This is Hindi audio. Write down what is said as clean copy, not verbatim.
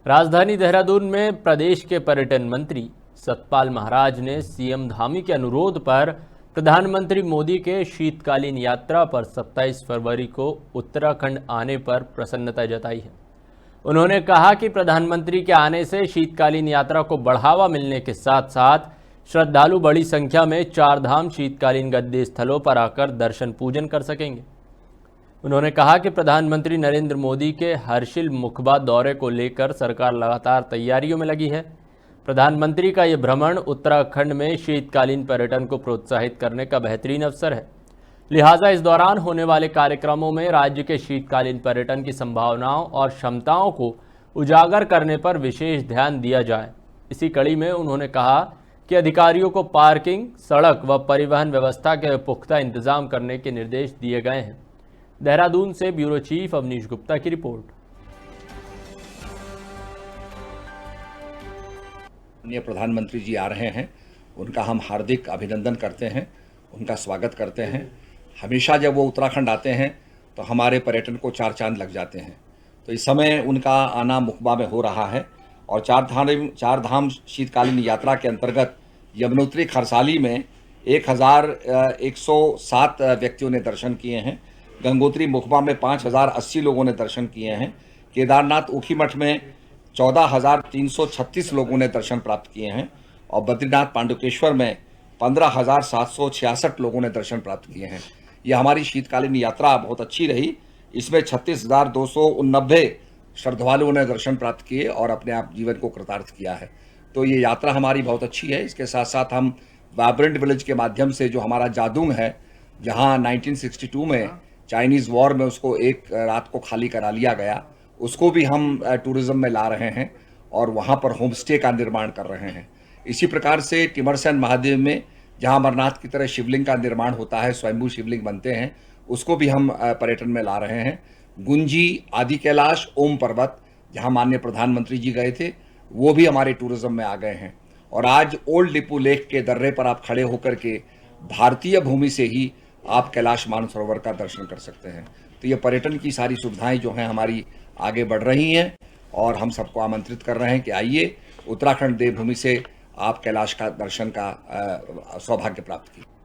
राजधानी देहरादून में प्रदेश के पर्यटन मंत्री सतपाल महाराज ने सीएम धामी के अनुरोध पर प्रधानमंत्री मोदी के शीतकालीन यात्रा पर 27 फरवरी को उत्तराखंड आने पर प्रसन्नता जताई है। उन्होंने कहा कि प्रधानमंत्री के आने से शीतकालीन यात्रा को बढ़ावा मिलने के साथ साथ श्रद्धालु बड़ी संख्या में चारधाम शीतकालीन गद्दी स्थलों पर आकर दर्शन पूजन कर सकेंगे। उन्होंने कहा कि प्रधानमंत्री नरेंद्र मोदी के हर्षिल मुखबा दौरे को लेकर सरकार लगातार तैयारियों में लगी है। प्रधानमंत्री का ये भ्रमण उत्तराखंड में शीतकालीन पर्यटन को प्रोत्साहित करने का बेहतरीन अवसर है। लिहाजा इस दौरान होने वाले कार्यक्रमों में राज्य के शीतकालीन पर्यटन की संभावनाओं और क्षमताओं को उजागर करने पर विशेष ध्यान दिया जाए। इसी कड़ी में उन्होंने कहा कि अधिकारियों को पार्किंग, सड़क व परिवहन व्यवस्था के पुख्ता इंतजाम करने के निर्देश दिए गए हैं। देहरादून से ब्यूरो चीफ अवनीश गुप्ता की रिपोर्ट। माननीय प्रधानमंत्री जी आ रहे हैं, उनका हम हार्दिक अभिनंदन करते हैं, उनका स्वागत करते हैं। हमेशा जब वो उत्तराखंड आते हैं तो हमारे पर्यटन को चार चांद लग जाते हैं। तो इस समय उनका आना मुखबा में हो रहा है और चार धाम शीतकालीन यात्रा के अंतर्गत यमुनोत्री खरसाली में 1107 व्यक्तियों ने दर्शन किए हैं। गंगोत्री मुखबा में 5080 लोगों ने दर्शन किए हैं। केदारनाथ ऊखीमठ में 14,336 लोगों ने दर्शन प्राप्त किए हैं और बद्रीनाथ पांडुकेश्वर में 15,766 लोगों ने दर्शन प्राप्त किए हैं। यह हमारी शीतकालीन यात्रा बहुत अच्छी रही। इसमें 36,289 श्रद्धालुओं ने दर्शन प्राप्त किए और अपने आप जीवन को कृतार्थ किया है। तो ये यात्रा हमारी बहुत अच्छी है। इसके साथ साथ हम वाइब्रेंट विलेज के माध्यम से जो हमारा जादूंग है, जहां 1962 में चाइनीज़ वॉर में उसको एक रात को खाली करा लिया गया, उसको भी हम टूरिज्म में ला रहे हैं और वहाँ पर होम स्टे का निर्माण कर रहे हैं। इसी प्रकार से टिमरसैन महादेव में जहाँ अमरनाथ की तरह शिवलिंग का निर्माण होता है, स्वयंभू शिवलिंग बनते हैं, उसको भी हम पर्यटन में ला रहे हैं। गुंजी, आदि कैलाश, ओम पर्वत जहाँ माननीय प्रधानमंत्री जी गए थे, वो भी हमारे टूरिज्म में आ गए हैं। और आज ओल्ड लिपू लेक के दर्रे पर आप खड़े होकर के भारतीय भूमि से ही आप कैलाश मानसरोवर का दर्शन कर सकते हैं। तो ये पर्यटन की सारी सुविधाएं जो हैं हमारी आगे बढ़ रही हैं और हम सबको आमंत्रित कर रहे हैं कि आइए उत्तराखंड देवभूमि से आप कैलाश का दर्शन का सौभाग्य प्राप्त कीजिए।